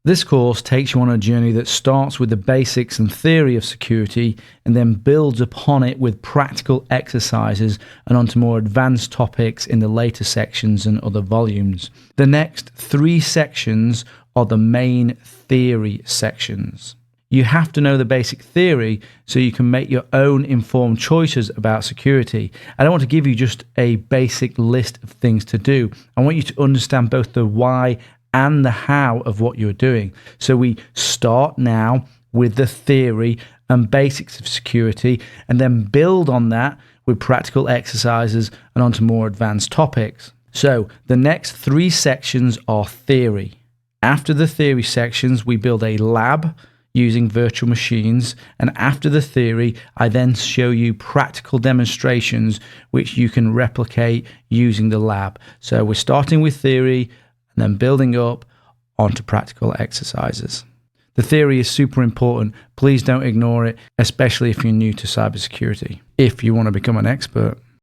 This course takes you on a journey that starts with the basics and theory of security and then builds upon it with practical exercises and onto more advanced topics in the later sections and other volumes. The next 3 sections are the main theory sections. You have to know the basic theory so you can make your own informed choices about security. I don't want to give you just a basic list of things to do. I want you to understand both the why and the how of what you're doing. So we start now with the theory and basics of security and then build on that with practical exercises and onto more advanced topics. So the next 3 sections are theory. After the theory sections, we build a lab using virtual machines, and after the theory, I then show you practical demonstrations which you can replicate using the lab. So we're starting with theory and then building up onto practical exercises. The theory is super important. Please don't ignore it, especially if you're new to cybersecurity, if you want to become an expert.